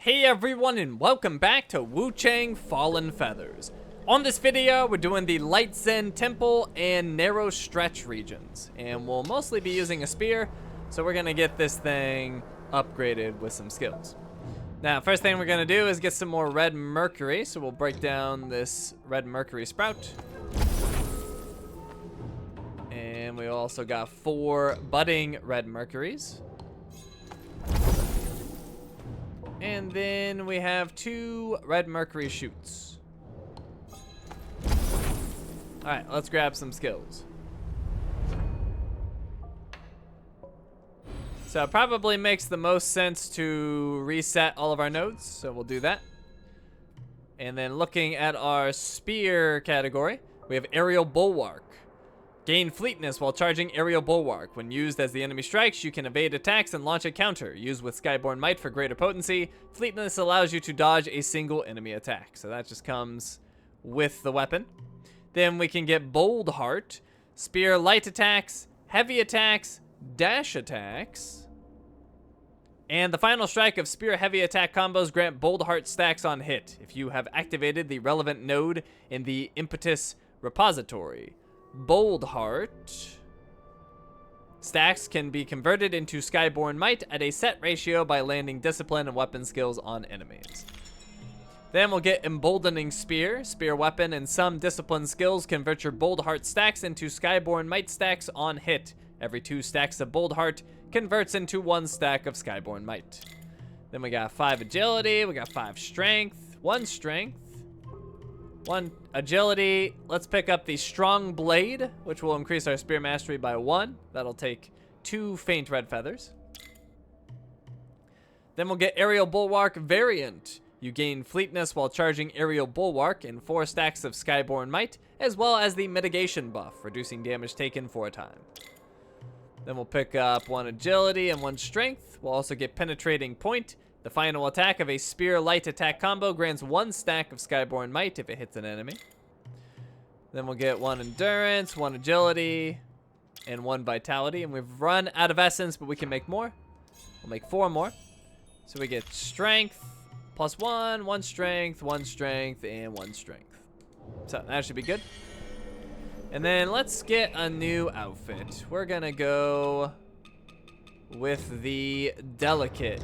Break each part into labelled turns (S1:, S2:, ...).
S1: Hey everyone, and welcome back to Wuchang Fallen Feathers. On this video, we're doing the Lightzen Temple and Narrow Stretch regions, and we'll mostly be using a spear, so we're gonna get this thing upgraded with some skills. Now, first thing we're gonna do is get some more red mercury, so we'll break down this red mercury sprout. And we also got 4 budding red mercuries. And then we have 2 red mercury shoots. All right, let's grab some skills. So it probably makes the most sense to reset all of our nodes, so we'll do that. And then looking at our spear category, we have aerial bulwark. Gain fleetness while charging aerial bulwark. When used as the enemy strikes, you can evade attacks and launch a counter. Used with Skyborn Might for greater potency, fleetness allows you to dodge a single enemy attack. So that just comes with the weapon. Then we can get Bold Heart, Spear light attacks, heavy attacks, dash attacks. And the final strike of Spear heavy attack combos grant Bold Heart stacks on hit if you have activated the relevant node in the Impetus repository. Bold Heart stacks can be converted into Skyborn Might at a set ratio by landing discipline and weapon skills on enemies. Then we'll get Emboldening Spear. Spear weapon and some discipline skills convert your Bold Heart stacks into Skyborn Might stacks on hit. Every 2 stacks of Bold Heart converts into 1 stack of Skyborn Might. Then we got 5 agility, we got 5 strength, 1 strength, 1 agility. Let's pick up the Strong Blade, which will increase our spear mastery by 1. That'll take 2 faint red feathers. Then we'll get Aerial Bulwark variant. You gain fleetness while charging Aerial Bulwark and 4 stacks of Skyborn Might, as well as the mitigation buff, reducing damage taken for a time. Then we'll pick up 1 agility and 1 strength. We'll also get Penetrating Point. The final attack of a Spear light attack combo grants 1 stack of Skyborn Might if it hits an enemy. Then we'll get 1 endurance, 1 agility, and 1 vitality. And we've run out of essence, but we can make more. We'll make 4 more. So we get strength plus 1, 1 strength, 1 strength, and 1 strength. So that should be good. And then let's get a new outfit. We're gonna go with the delicate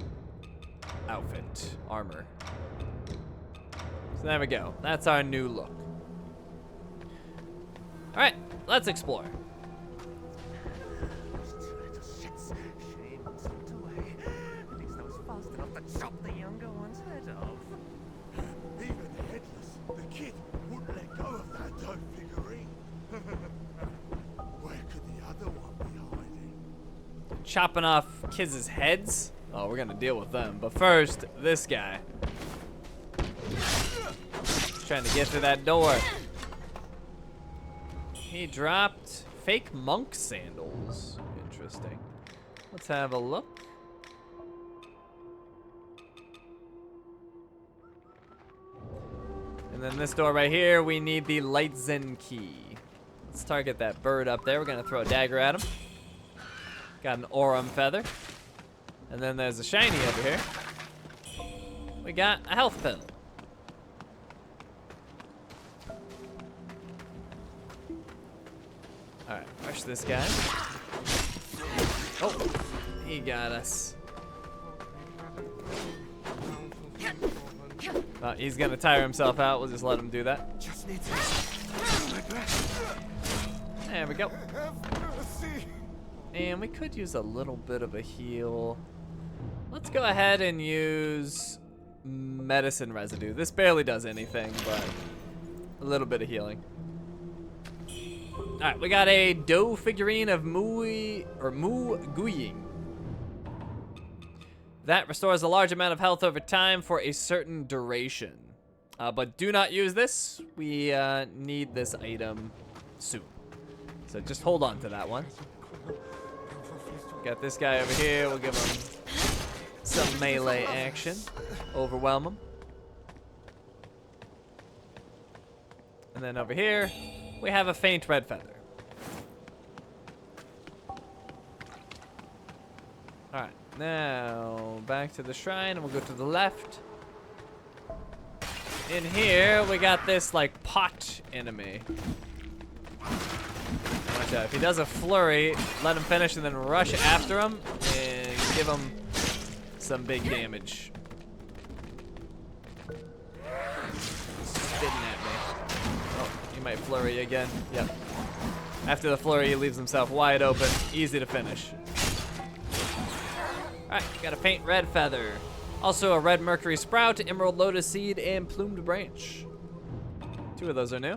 S1: outfit, armor. So there we go. That's our new look. All right, let's explore.
S2: Even headless, the kid wouldn't let go of that dope figurine. Where could the other one be hiding?
S1: Chopping off kids' heads. Oh, we're gonna deal with them. But first, this guy. He's trying to get through that door. He dropped fake monk sandals. Interesting. Let's have a look. And then this door right here, we need the Lightzen key. Let's target that bird up there. We're gonna throw a dagger at him. Got an Aurum feather. And then there's a shiny over here. We got a health pill. All right, rush this guy. Oh, he got us. Oh, he's gonna tire himself out. We'll just let him do that.
S2: Just need to.
S1: There we go. And we could use a little bit of a heal. Let's go ahead and use medicine residue. This barely does anything, but a little bit of healing. All right, we got a dough figurine of Mu Guying. That restores a large amount of health over time for a certain duration. But do not use this. We need this item soon. So just hold on to that one. Got this guy over here. We'll give him some melee action. Overwhelm him. And then over here, we have a faint red feather. Alright, now back to the shrine, and we'll go to the left. in here, we got this like pot enemy. Watch out. If he does a flurry, let him finish and then rush after him and give him some big damage. Spitting at me. Oh, he might flurry again. Yep. After the flurry, he leaves himself wide open. Easy to finish. Alright, got a faint red feather. Also a red mercury sprout, emerald lotus seed, and plumed branch. 2 of those are new.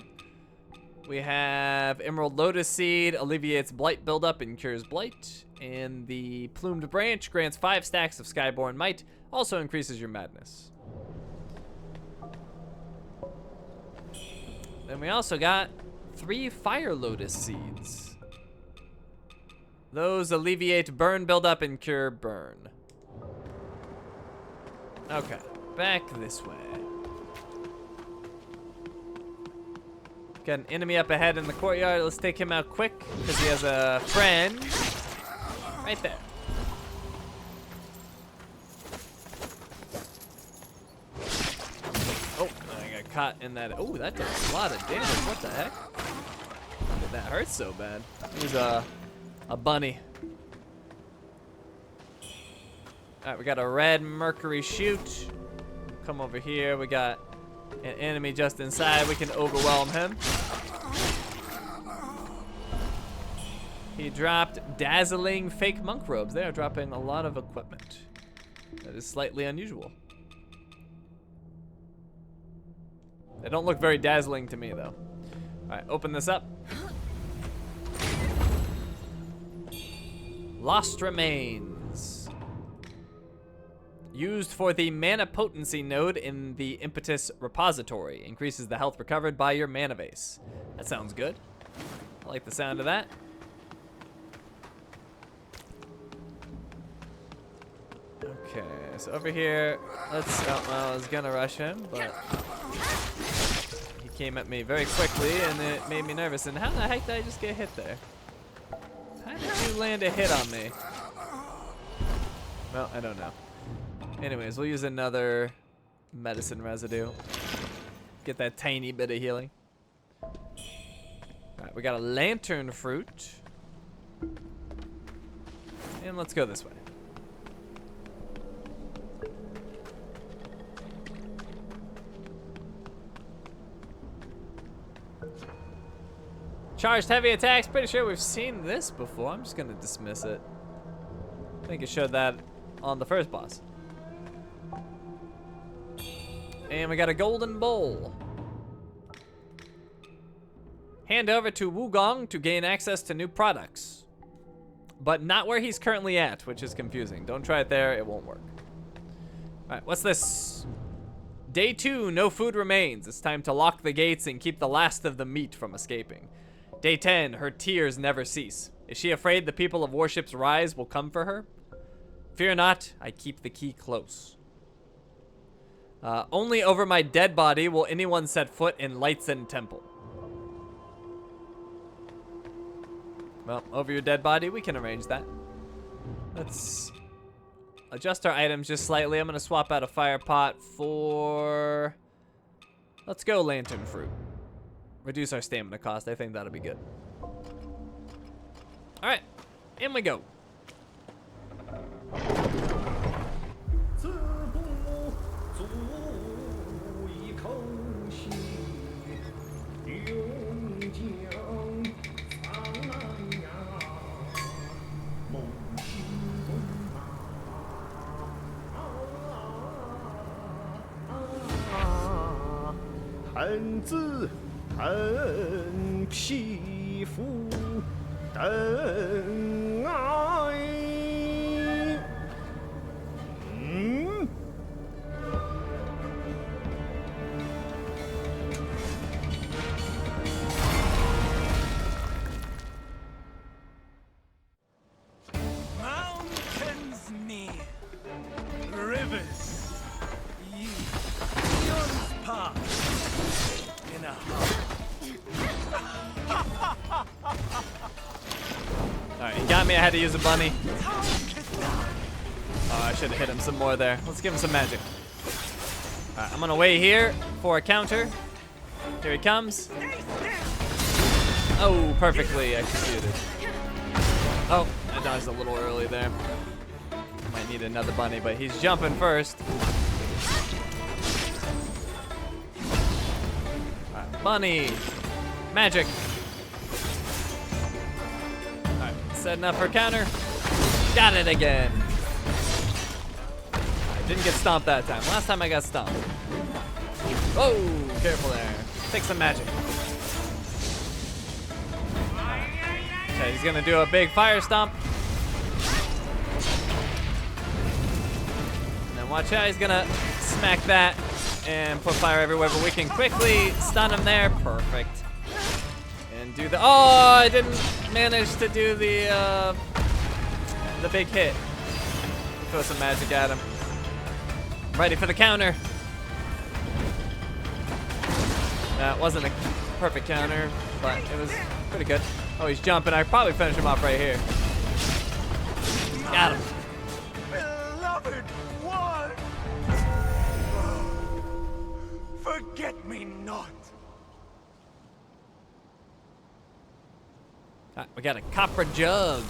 S1: We have emerald lotus seed, alleviates blight buildup and cures blight. And the plumed branch grants 5 stacks of skyborn might, also increases your madness. Then we also got 3 fire lotus seeds. Those alleviate burn buildup and cure burn. Okay, back this way. Got an enemy up ahead in the courtyard. Let's take him out quick because he has a friend right there. Oh, I got caught in that. Oh, that did a lot of damage. What the heck? Why did that hurt so bad? It was a bunny. All right, we got a red mercury shoot. Come over here. We got an enemy just inside. We can overwhelm him. He dropped dazzling fake monk robes. They are dropping a lot of equipment. That is slightly unusual. They don't look very dazzling to me, though. All right, open this up. Lost Remains. Used for the mana potency node in the impetus repository. Increases the health recovered by your mana base. That sounds good. I like the sound of that. Okay, so over here, let's, oh, well, I was gonna rush him, but he came at me very quickly and it made me nervous. And how the heck did I just get hit there? How did you land a hit on me? Well, I don't know. Anyways, we'll use another medicine residue. Get that tiny bit of healing. Alright, we got a lantern fruit. And let's go this way. Charged heavy attacks. Pretty sure we've seen this before. I'm just gonna dismiss it. I think it showed that on the first boss. And we got a golden bowl. Hand over to Wuchang to gain access to new products. But not where he's currently at, which is confusing. Don't try it there, it won't work. All right, what's this? Day 2, no food remains. It's time to lock the gates and keep the last of the meat from escaping. Day 10, her tears never cease. Is she afraid the people of Warship's Rise will come for her? Fear not, I keep the key close. Only over my dead body will anyone set foot in Lightzen Temple. Well, over your dead body, we can arrange that. Let's adjust our items just slightly. I'm gonna swap out a fire pot for, let's go lantern fruit. Reduce our stamina cost. I think that'll be good. All right, in we go.
S2: Mountains near, rivers ye, eons pass in a heart.
S1: Alright, he got me. I had to use a bunny. Oh, I should have hit him some more there. Let's give him some magic. Alright, I'm gonna wait here for a counter. Here he comes. Oh, perfectly executed. Oh, I dodged a little early there. Might need another bunny, but he's jumping first. Alright, bunny. Magic. Alright, setting up for counter. Got it again. I didn't get stomped that time. Last time I got stomped. Oh, careful there. Take some magic. Okay, he's gonna do a big fire stomp. And then watch out, he's gonna smack that and put fire everywhere, but we can quickly stun him there. Perfect. And do the, oh, I didn't manage to do the big hit. Throw some magic at him. Ready for the counter. That wasn't a perfect counter, but it was pretty good. Oh, he's jumping. I probably finish him off right here. Got him.
S2: Beloved one! Forget me not.
S1: We got a copper jug.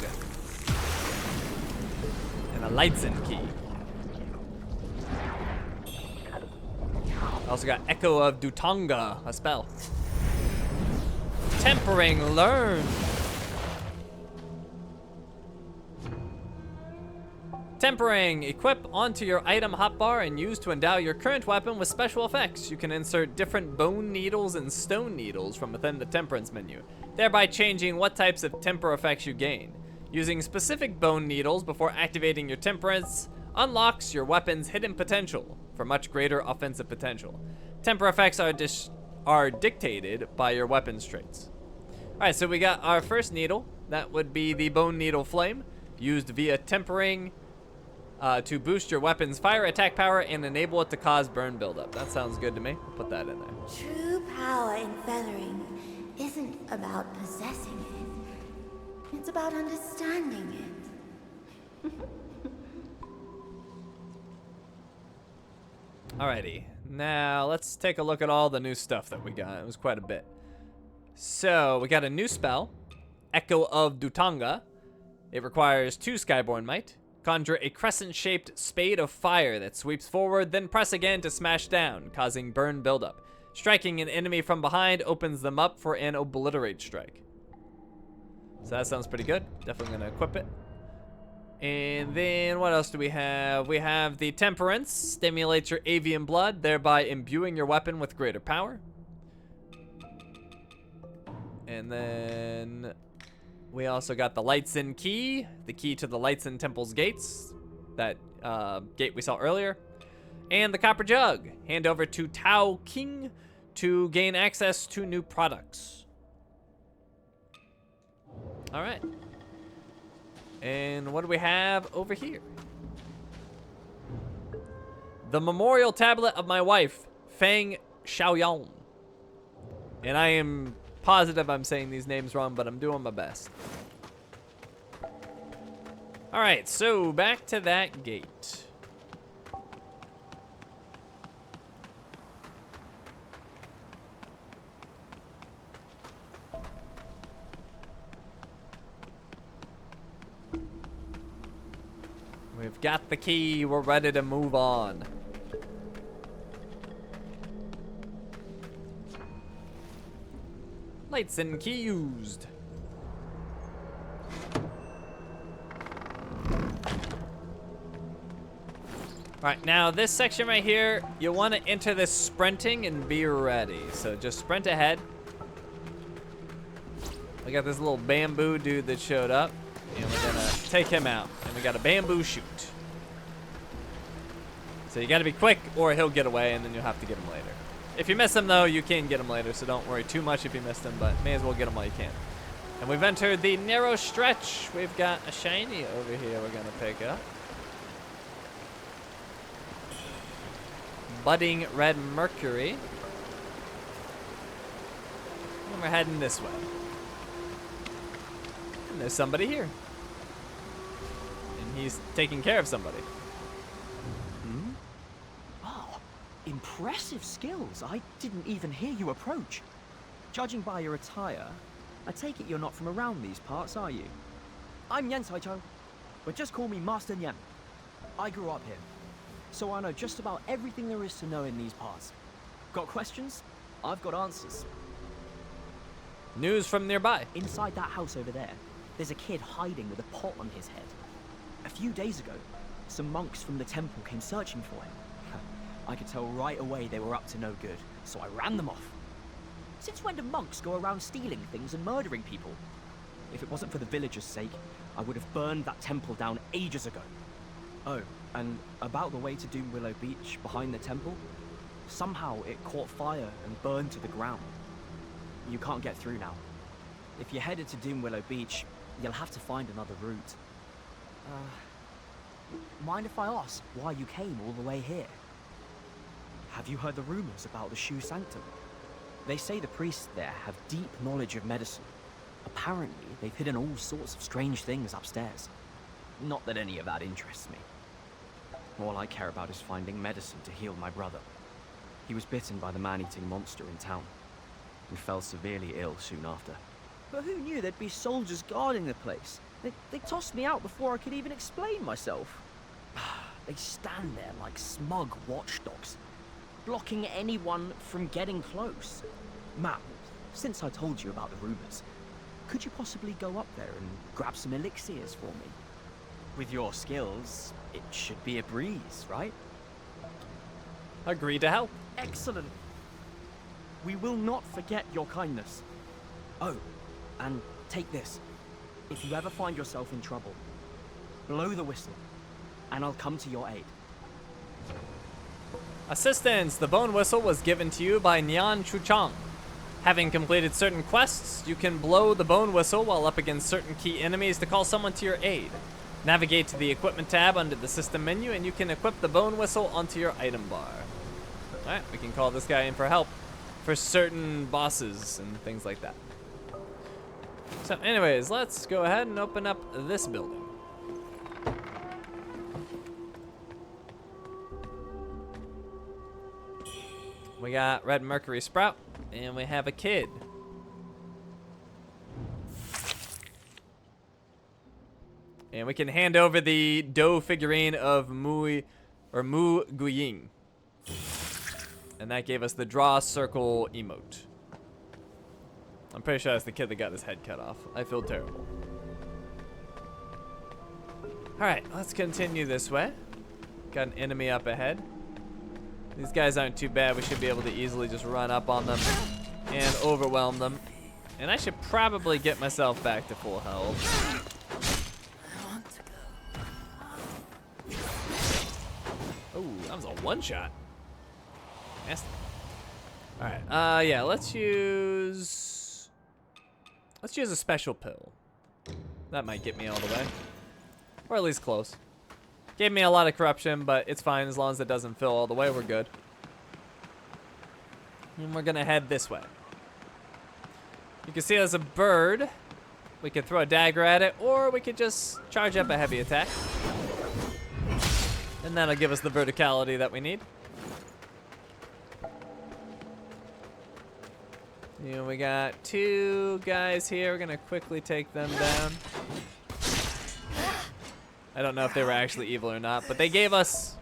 S1: And a Lightzen key. Also got Echo of Dhutanga, a spell. Tempering learned. Tempering, equip onto your item hotbar and use to endow your current weapon with special effects. You can insert different bone needles and stone needles from within the temperance menu, thereby changing what types of temper effects you gain. Using specific bone needles before activating your temperance unlocks your weapon's hidden potential for much greater offensive potential. Temper effects are dictated by your weapon's traits. Alright, so we got our first needle. That would be the bone needle flame, used via tempering to boost your weapon's fire attack power and enable it to cause burn buildup. That sounds good to me. I'll put that in there.
S3: True power in feathering isn't about possessing it. It's about understanding it.
S1: Alrighty, now let's take a look at all the new stuff that we got. It was quite a bit. So we got a new spell, Echo of Dhutanga. It requires 2 Skyborn Might. Conjure a crescent-shaped spade of fire that sweeps forward, then press again to smash down, causing burn buildup. Striking an enemy from behind opens them up for an obliterate strike. So that sounds pretty good. Definitely gonna equip it. And then what else do we have? We have the Temperance, stimulates your avian blood, thereby imbuing your weapon with greater power. And then we also got the Lightzen key, the key to the Lightzen Temple's gates, that gate we saw earlier. And the Copper Jug, hand over to Tao King to gain access to new products. All right. And what do we have over here? The memorial tablet of my wife, Feng Xiaoyang. And I am positive I'm saying these names wrong, but I'm doing my best. All right, so back to that gate. We've got the key, we're ready to move on. Lightzen key used. Alright, now this section right here, you want to enter this sprinting and be ready. So just sprint ahead. We got this little bamboo dude that showed up, and we're gonna take him out. And we got a bamboo shoot. So you gotta be quick or he'll get away and then you'll have to get him later. If you miss him though, you can get him later, so don't worry too much if you missed him, but may as well get him while you can. And we've entered the narrow stretch. We've got a shiny over here we're gonna pick up. Budding Red Mercury. And we're heading this way. And there's somebody here. And he's taking care of somebody. Hmm? Oh,
S4: Impressive skills. I didn't even hear you approach. Judging by your attire, I take it you're not from around these parts, are you? I'm Yen Saichou, but just call me Master Yen. I grew up here, so I know just about everything there is to know in these parts. Got questions? I've got answers.
S1: News from nearby.
S4: Inside that house over there, there's a kid hiding with a pot on his head. A few days ago, some monks from the temple came searching for him. I could tell right away they were up to no good, so I ran them off. Since when do monks go around stealing things and murdering people? If it wasn't for the villagers' sake, I would have burned that temple down ages ago. Oh, and about the way to Doom Willow Beach behind the temple, somehow it caught fire and burned to the ground. You can't get through now. If you're headed to Doom Willow Beach, you'll have to find another route. Mind if I ask why you came all the way here? Have you heard the rumors about the Shu Sanctum? They say the priests there have deep knowledge of medicine. Apparently, they've hidden all sorts of strange things upstairs. Not that any of that interests me. All I care about is finding medicine to heal my brother. He was bitten by the man-eating monster in town, and fell severely ill soon after. But who knew there'd be soldiers guarding the place? They tossed me out before I could even explain myself. They stand there like smug watchdogs, blocking anyone from getting close. Matt, since I told you about the rumors, could you possibly go up there and grab some elixirs for me? With your skills, it should be a breeze, right?
S1: Agree to help.
S4: Excellent. We will not forget your kindness. Oh, and take this. If you ever find yourself in trouble, blow the whistle, and I'll come to your aid.
S1: Assistance! The bone whistle was given to you by Nyan Chuchang. Having completed certain quests, you can blow the bone whistle while up against certain key enemies to call someone to your aid. Navigate to the equipment tab under the system menu and you can equip the bone whistle onto your item bar. Alright, we can call this guy in for help for certain bosses and things like that. So anyways, let's go ahead and open up this building. We got red mercury sprout, and we have a kid. And we can hand over the dough figurine of Mu Guying. And that gave us the draw circle emote. I'm pretty sure that's the kid that got his head cut off. I feel terrible. Alright, let's continue this way. Got an enemy up ahead. These guys aren't too bad. We should be able to easily just run up on them and overwhelm them. And I should probably get myself back to full health. Oh, that was a one-shot. Nasty. Alright, yeah, let's use a special pill. That might get me all the way. Or at least close. Gave me a lot of corruption, but it's fine as long as it doesn't fill all the way, we're good. And we're gonna head this way. You can see there's a bird. We could throw a dagger at it, or we could just charge up a heavy attack. And that'll give us the verticality that we need. You know, we got two guys here. We're gonna quickly take them down. I don't know if they were actually evil or not, but they gave us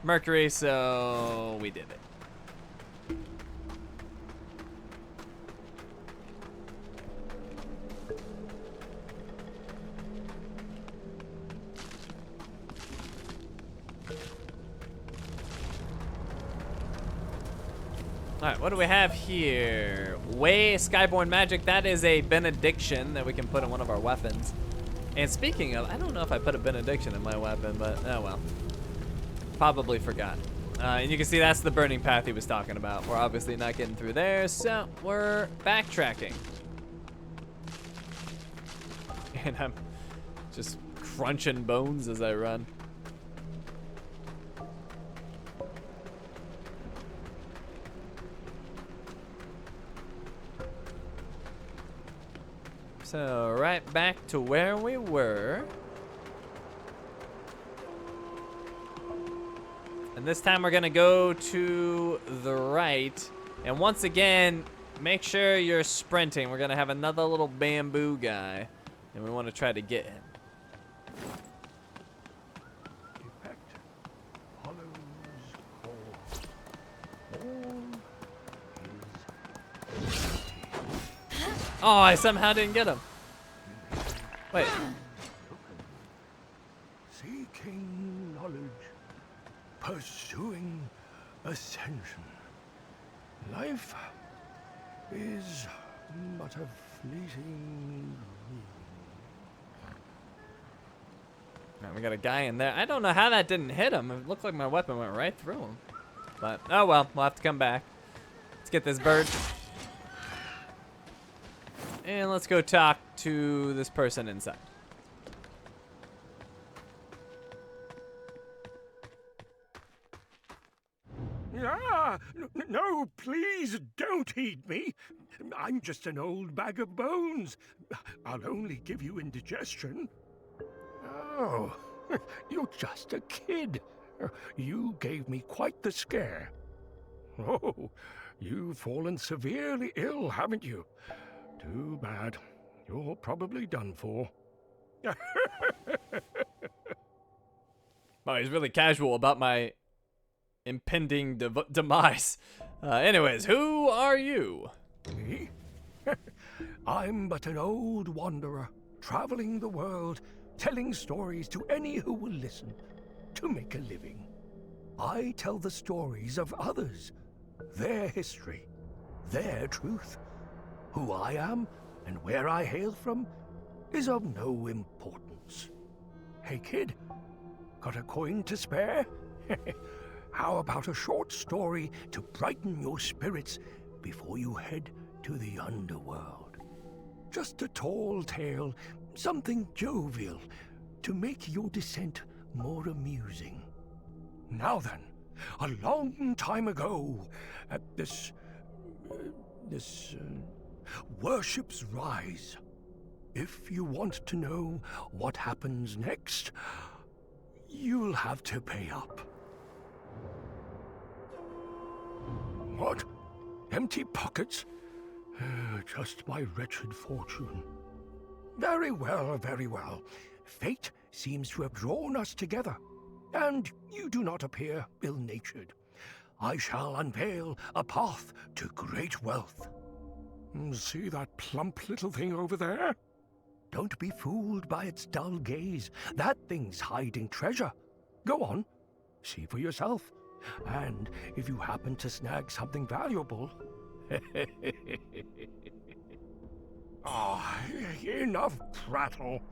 S1: mercury, so we did it. Alright, what do we have here? Way Skyborn Magic. That is a benediction that we can put in one of our weapons. And speaking of, I don't know if I put a benediction in my weapon, but oh well. Probably forgot. And you can see that's the burning path he was talking about. We're obviously not getting through there, so we're backtracking. And I'm just crunching bones as I run. So, right back to where we were. And this time we're gonna go to the right. And once again, make sure you're sprinting. We're gonna have another little bamboo guy, and we want to try to get him.
S2: Effect follows cause. All is
S1: Oh, I somehow didn't get him. Wait.
S2: seeking knowledge, pursuing ascension. Life is but a fleeting dream.
S1: Man, we got a guy in there. I don't know how that didn't hit him. It looked like my weapon went right through him. But, oh well, we'll have to come back. Let's get this bird. And let's go talk to this person inside.
S2: No, please don't eat me. I'm just an old bag of bones. I'll only give you indigestion. Oh, you're just a kid. You gave me quite the scare. Oh, you've fallen severely ill, haven't you? Too bad. You're probably done for.
S1: Oh, he's really casual about my impending demise. Anyways, who are you?
S2: Me? I'm but an old wanderer, traveling the world, telling stories to any who will listen, to make a living. I tell the stories of others, their history, their truth. Who I am and where I hail from is of no importance. Hey kid, got a coin to spare? How about a short story to brighten your spirits before you head to the underworld? Just a tall tale, something jovial, to make your descent more amusing. Now then, a long time ago, at this worship's rise, if you want to know what happens next, you'll have to pay up. What? Empty pockets? Just my wretched fortune. Very well, very well. Fate seems to have drawn us together, and you do not appear ill-natured. I shall unveil a path to great wealth. See that plump little thing over there? Don't be fooled by its dull gaze. That thing's hiding treasure. Go on, see for yourself. And if you happen to snag something valuable... Enough prattle.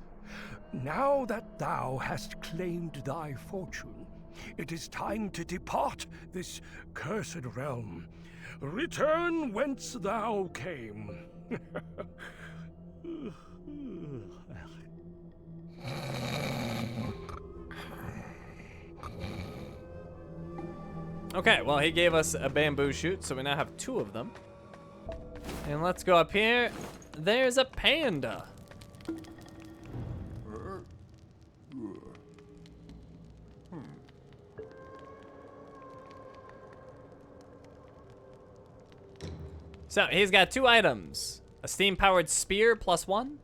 S2: Now that thou hast claimed thy fortune, it is time to depart this cursed realm. Return whence thou came.
S1: Okay, well, he gave us a bamboo shoot, so we now have 2 of them. And let's go up here. There's a panda. So, he's got 2 items. A steam-powered spear +1,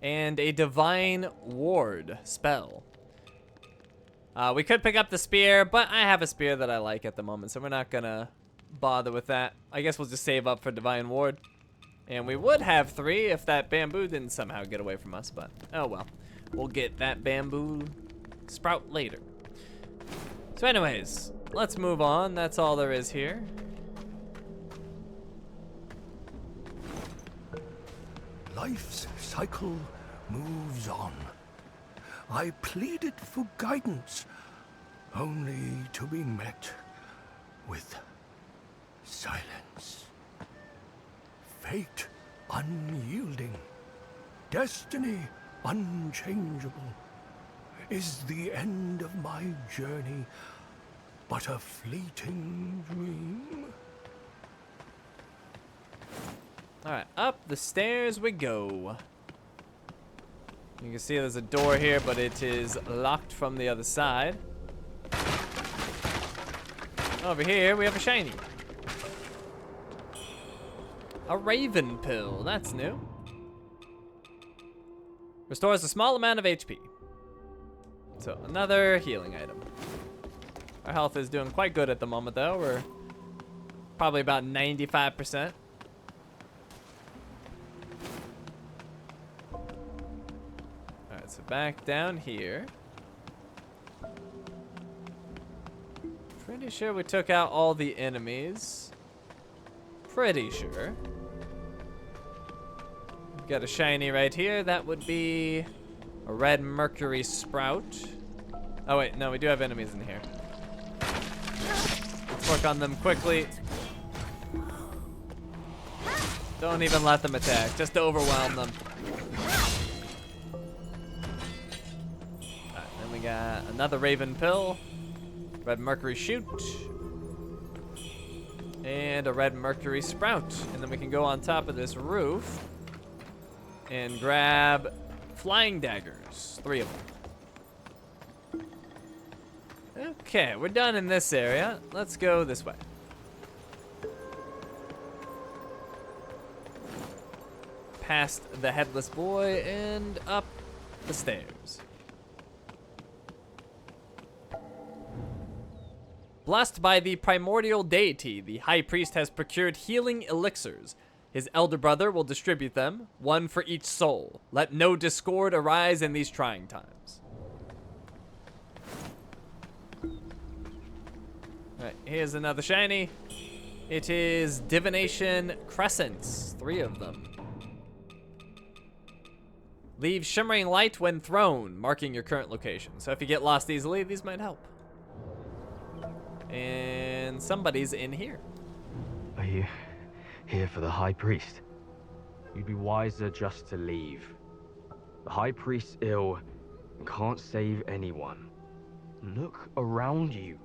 S1: and a divine ward spell. We could pick up the spear, but I have a spear that I like at the moment, so we're not gonna bother with that. I guess we'll just save up for divine ward. And we would have 3 if that bamboo didn't somehow get away from us, but oh well. We'll get that bamboo sprout later. So anyways, let's move on. That's all there is here.
S2: Life's cycle moves on. I pleaded for guidance, only to be met with silence. Fate unyielding, destiny unchangeable. Is the end of my journey but a fleeting dream?
S1: All right, up the stairs we go. You can see there's a door here, but it is locked from the other side. Over here, we have a shiny. A Raven Pill. That's new. Restores a small amount of HP. So, another healing item. Our health is doing quite good at the moment, though. We're probably about 95%. Alright, so back down here. Pretty sure we took out all the enemies. Pretty sure. We've got a shiny right here. That would be a red mercury sprout. Oh wait, no, we do have enemies in here. Let's work on them quickly. Don't even let them attack, just to overwhelm them. Alright, then we got another Raven Pill. Red Mercury Shoot. And a Red Mercury Sprout. And then we can go on top of this roof and grab Flying Daggers. 3 of them. Okay, we're done in this area. Let's go this way. Past the Headless Boy and up the stairs. Blessed by the primordial deity, the high priest has procured healing elixirs. His elder brother will distribute them, 1 for each soul. Let no discord arise in these trying times. Alright, here's another shiny. It is Divination Crescents, 3 of them. Leave shimmering light when thrown, marking your current location. So if you get lost easily, these might help. And somebody's in here.
S5: Are you here for the High Priest? You'd be wiser just to leave. The High Priest's ill and can't save anyone. Look around you.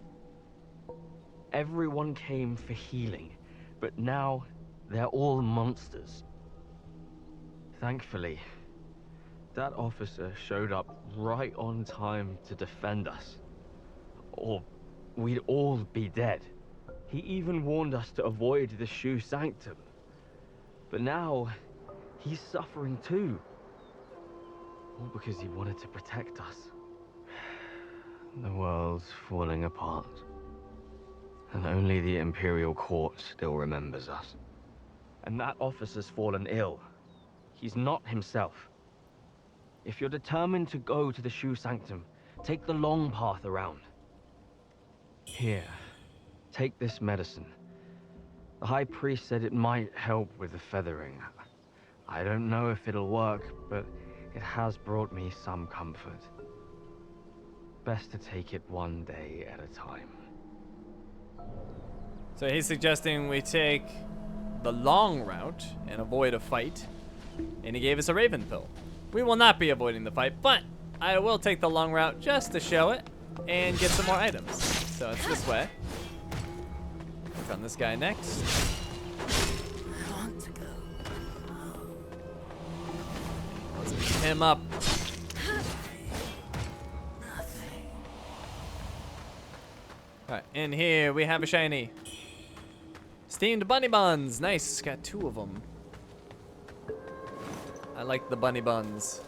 S5: Everyone came for healing, but now they're all monsters. Thankfully, that officer showed up right on time to defend us. Or we'd all be dead. He even warned us to avoid the Shoe Sanctum. But now, he's suffering too. All because he wanted to protect us. The world's falling apart. And only the Imperial Court still remembers us. And that officer's fallen ill. He's not himself. If you're determined to go to the Shoe Sanctum, take the long path around. Here, take this medicine. The High Priest said it might help with the feathering. I don't know if it'll work, but it has brought me some comfort. Best to take it one day at a time.
S1: So he's suggesting we take the long route and avoid a fight. And he gave us a Raven Pill. We will not be avoiding the fight, but I will take the long route just to show it and get some more items. So it's this way. Work on this guy next. Let's beat him up. Alright, in here we have a shiny. Steamed bunny buns. Nice, got 2 of them. I like the bunny buns.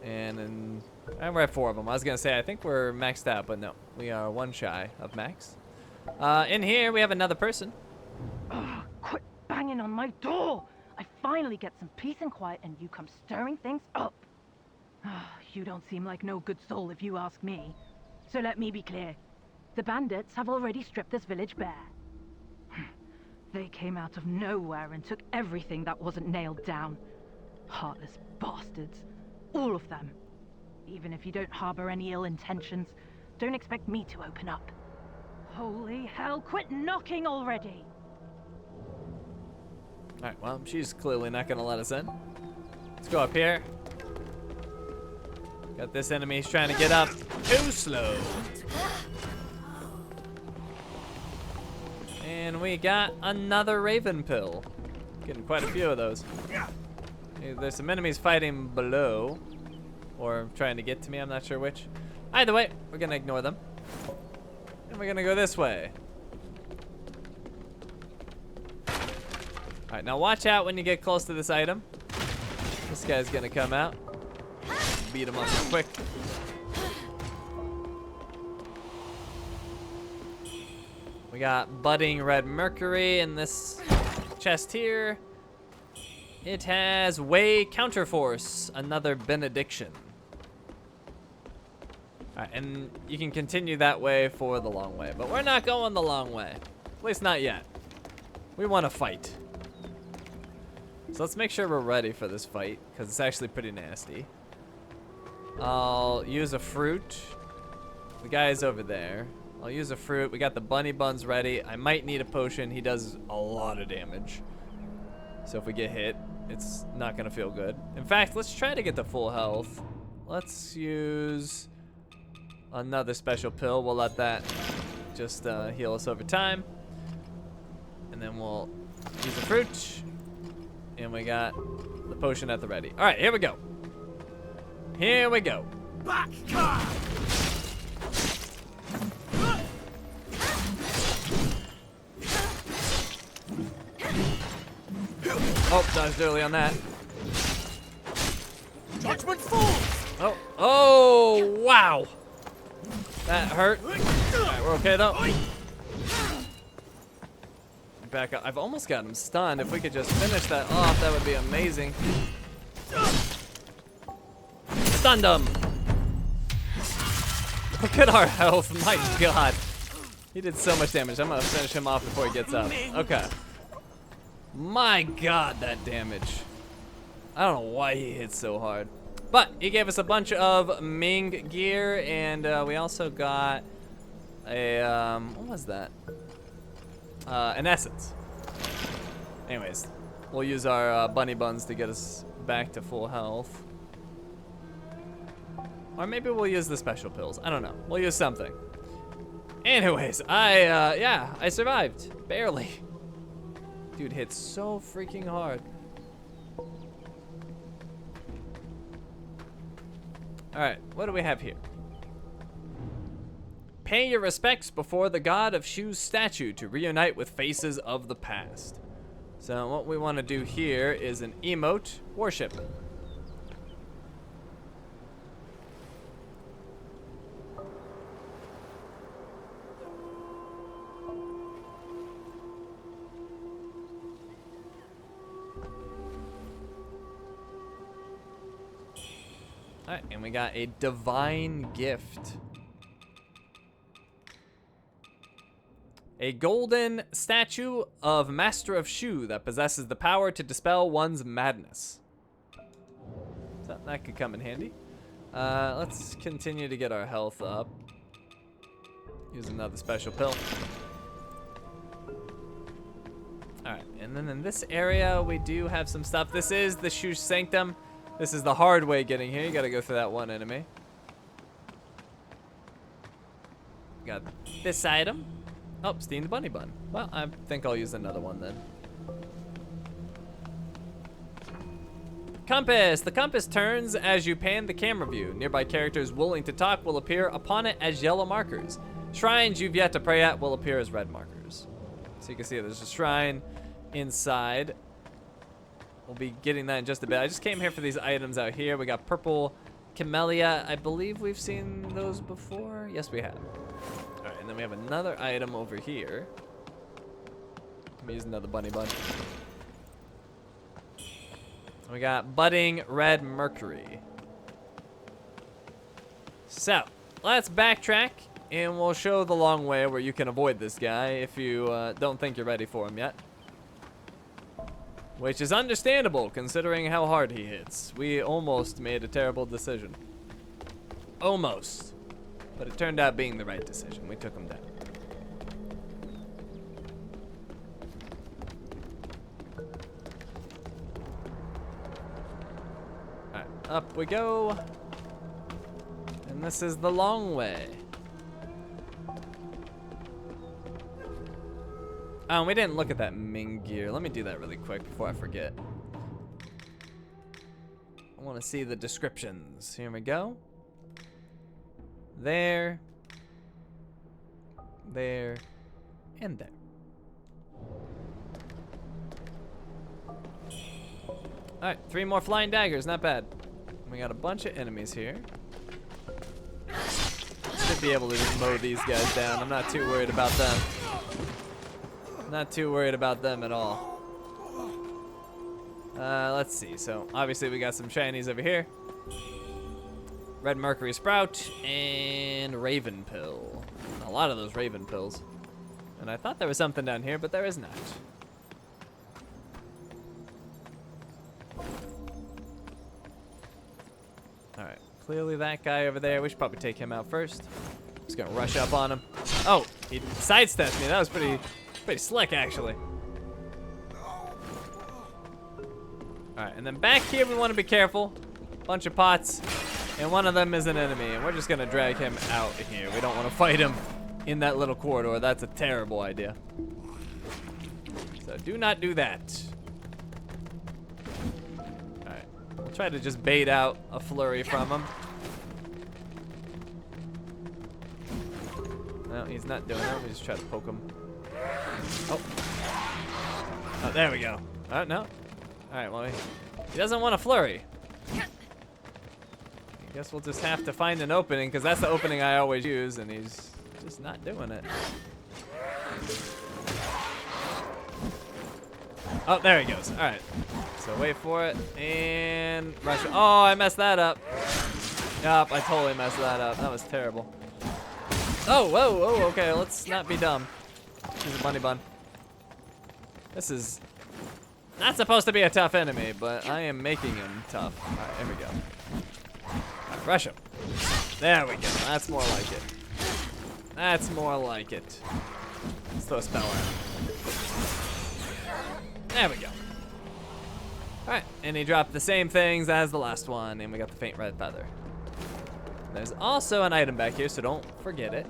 S1: And we're at 4 of them. I was gonna say, I think we're maxed out, but no. We are 1 shy of max. In here, we have another person.
S6: Quit banging on my door! I finally get some peace and quiet and you come stirring things up. You don't seem like no good soul if you ask me. So let me be clear. The bandits have already stripped this village bare. They came out of nowhere and took everything that wasn't nailed down. Heartless bastards. All of them. Even if you don't harbor any ill intentions, don't expect me to open up. Holy hell, quit knocking already!
S1: Alright, well, she's clearly not gonna let us in. Let's go up here. Got this enemy, he's trying to get up. Too slow. And we got another Raven Pill. Getting quite a few of those. Hey, there's some enemies fighting below. Or trying to get to me, I'm not sure which. Either way, we're gonna ignore them. And we're gonna go this way. Alright, now watch out when you get close to this item. This guy's gonna come out. Beat him up real quick. We got budding red mercury in this chest here. It has way counterforce, another benediction. Alright, and you can continue that way for the long way, but we're not going the long way. At least not yet. We want to fight. So let's make sure we're ready for this fight, because it's actually pretty nasty. I'll use a fruit. The guy's over there. I'll use a fruit. We got the bunny buns ready. I might need a potion. He does a lot of damage. So if we get hit, it's not gonna feel good. In fact, let's try to get to full health. Let's use another special pill. We'll let that just heal us over time. And then we'll use the fruit. And we got the potion at the ready. All right, here we go. Here we go.
S2: Back car!
S1: Oh, dodged early on that.
S2: Judgment falls!
S1: Oh, wow. That hurt. All right, we're okay though. Back up. I've almost got him stunned. If we could just finish that off, that would be amazing. Stunned him. Look at our health. My God. He did so much damage. I'm going to finish him off before he gets up. Okay. My God, that damage. I don't know why he hit so hard. But he gave us a bunch of Ming gear, and we also got a, what was that? An essence. Anyways, we'll use our bunny buns to get us back to full health. Or maybe we'll use the special pills. I don't know. We'll use something. Anyways, I survived. Barely. Dude hit so freaking hard. Alright, what do we have here? Pay your respects before the god of Shu's statue to reunite with faces of the past. So what we want to do here is an emote worship. Alright, and we got a divine gift. A golden statue of Master of Shu that possesses the power to dispel one's madness. So that could come in handy. Let's continue to get our health up. Use another special pill. Alright, and then in this area we do have some stuff. This is the Shu Sanctum. This is the hard way getting here. You gotta go through that one enemy. Got this item. Oh, steamed bunny bun. Well, I think I'll use another one then. Compass. The compass turns as you pan the camera view. Nearby characters willing to talk will appear upon it as yellow markers. Shrines you've yet to pray at will appear as red markers. So you can see there's a shrine inside. We'll be getting that in just a bit. I just came here for these items out here. We got purple camellia. I believe we've seen those before. Yes, we have. All right, and then we have another item over here. Let me use another bunny bun. We got budding red mercury. So let's backtrack and we'll show the long way where you can avoid this guy if you don't think you're ready for him yet. Which is understandable considering how hard he hits. We almost made a terrible decision. Almost. But it turned out being the right decision. We took him down. Alright, up we go. And this is the long way. Oh, we didn't look at that Ming gear. Let me do that really quick before I forget. I want to see the descriptions. Here we go. There. there, and there. Alright, 3 more flying daggers, not bad. We got a bunch of enemies here. Should be able to just mow these guys down. I'm not too worried about them. Not too worried about them at all. Let's see. So, obviously we got some shinies over here. Red Mercury Sprout and Raven Pill. A lot of those Raven Pills. And I thought there was something down here, but there is not. Alright, clearly that guy over there, we should probably take him out first. Just gonna rush up on him. Oh, he sidestepped me. That was pretty slick, actually. Alright, and then back here we want to be careful. Bunch of pots, and one of them is an enemy, and we're just gonna drag him out here. We don't want to fight him in that little corridor. That's a terrible idea. So do not do that. Alright, we'll try to just bait out a flurry from him. No, he's not doing it. We just try to poke him. Oh. Oh, there we go. Oh, no. Alright, well, he doesn't want a flurry. I guess we'll just have to find an opening, because that's the opening I always use, and he's just not doing it. Oh, there he goes. Alright. So wait for it, and rush. Oh, I messed that up. Yup, I totally messed that up. That was terrible. Oh, whoa, whoa, okay, let's not be dumb. He's a bunny bun. This is not supposed to be a tough enemy, but I am making him tough. Alright, here we go. Alright, rush him. There we go. That's more like it. That's more like it. Let's throw a spell at him. There we go. Alright, and he dropped the same things as the last one, and we got the faint red feather. There's also an item back here, so don't forget it.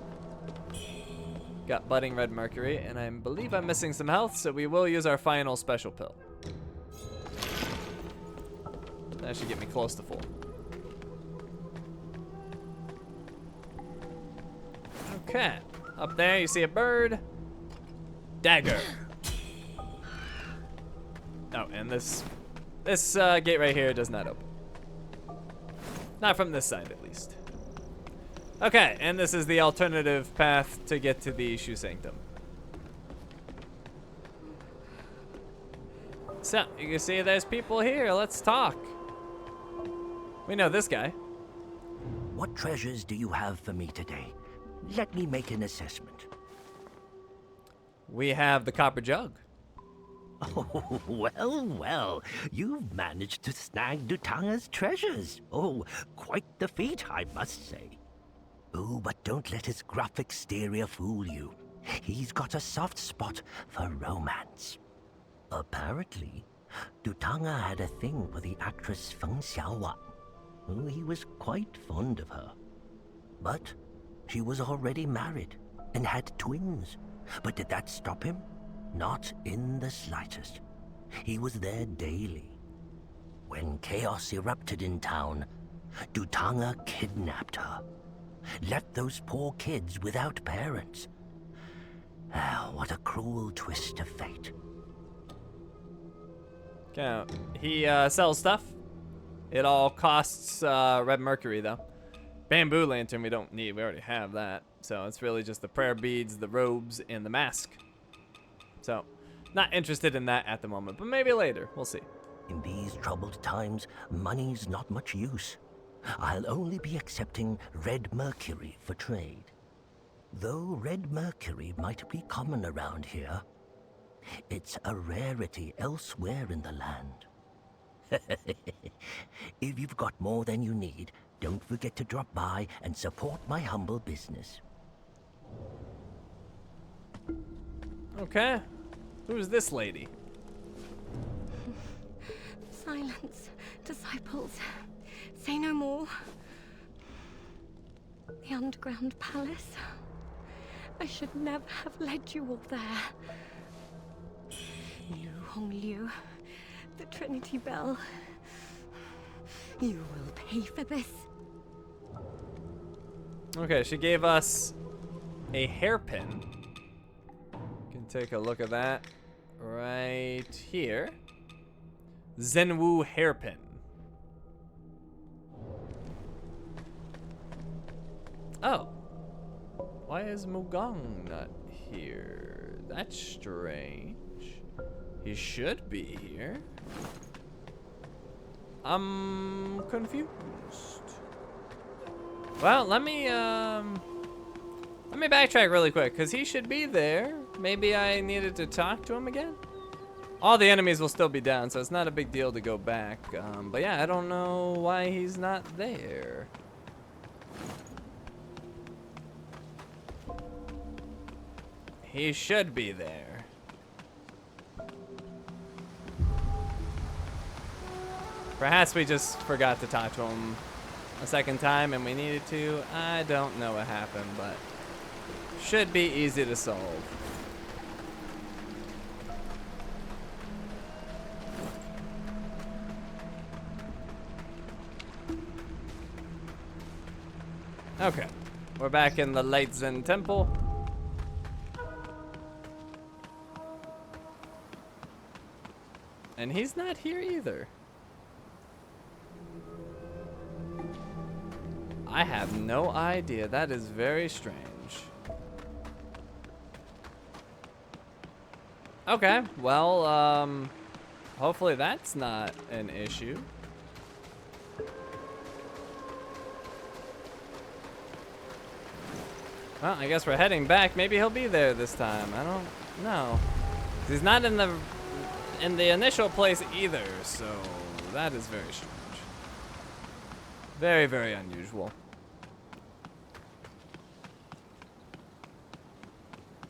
S1: Got budding red mercury, and I believe I'm missing some health, so we will use our final special pill. That should get me close to full. Okay, up there you see a bird. Dagger. Oh, and this gate right here does not open. Not from this side, at least. Okay, and this is the alternative path to get to the Shoe Sanctum. So, you can see there's people here. Let's talk. We know this guy.
S2: What treasures do you have for me today? Let me make an assessment.
S1: We have the copper jug.
S2: Oh, well, well. You've managed to snag Dhutanga's treasures. Oh, quite the feat, I must say. Oh, but don't let his gruff exterior fool you. He's got a soft spot for romance. Apparently, Dhutanga had a thing for the actress Feng Xiaowan. Oh, he was quite fond of her. But she was already married and had twins. But did that stop him? Not in the slightest. He was there daily. When chaos erupted in town, Dhutanga kidnapped her. Left those poor kids without parents. Ah, what a cruel twist of fate.
S1: Okay, he sells stuff. It all costs red mercury, though. Bamboo lantern we don't need. We already have that. So it's really just the prayer beads, the robes, and the mask. So, not interested in that at the moment, but maybe later. We'll see.
S2: In these troubled times, money's not much use. I'll only be accepting red mercury for trade. Though red mercury might be common around here, it's a rarity elsewhere in the land. If you've got more than you need, don't forget to drop by and support my humble business.
S1: Okay. Who's this lady?
S7: Silence, disciples. Say no more. The underground palace. I should never have led you all there. Lu Hongliu, the Trinity Bell. You will pay for this.
S1: Okay, she gave us a hairpin. You can take a look at that right here. Zenwu hairpin. Oh. Why is Wuchang not here? That's strange. He should be here. I'm confused. Well, let me backtrack really quick, because he should be there. Maybe I needed to talk to him again? All the enemies will still be down, so it's not a big deal to go back. But yeah, I don't know why he's not there. He should be there. Perhaps we just forgot to talk to him a second time and we needed to. I don't know what happened, but should be easy to solve. Okay, we're back in the Lightzen temple. And he's not here either. I have no idea. That is very strange. Okay, well, hopefully that's not an issue. Well, I guess we're heading back. Maybe he'll be there this time. I don't know. He's not in the initial place either, so that is very strange. Very, very unusual.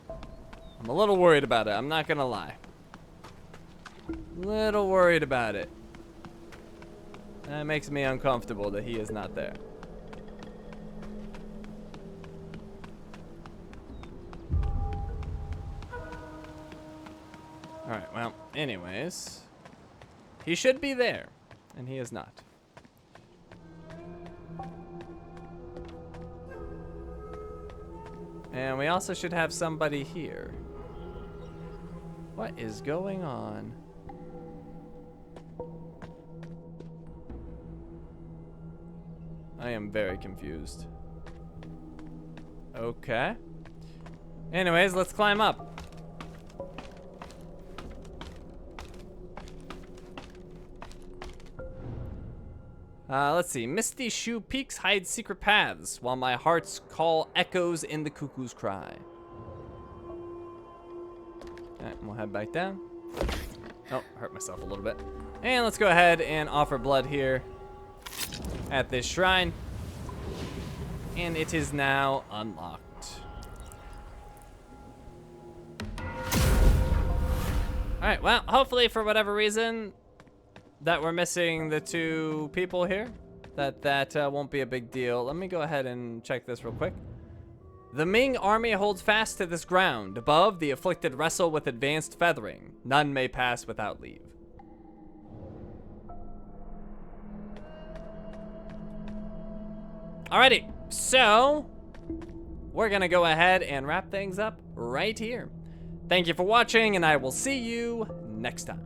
S1: I'm a little worried about it, I'm not gonna lie. Little worried about it. That makes me uncomfortable that he is not there. Alright, well, anyways. He should be there, and he is not. And we also should have somebody here. What is going on? I am very confused. Okay. Anyways, let's climb up. Let's see. Misty Shoe peaks hide secret paths, while my heart's call echoes in the cuckoo's cry. Alright, we'll head back down. Oh, hurt myself a little bit. And let's go ahead and offer blood here at this shrine. And it is now unlocked. Alright, well, hopefully for whatever reason that we're missing the two people here, that won't be a big deal. Let me go ahead and check this real quick. The Ming army holds fast to this ground. Above, the afflicted wrestle with advanced feathering. None may pass without leave. Alrighty, so we're gonna go ahead and wrap things up right here. Thank you for watching, and I will see you next time.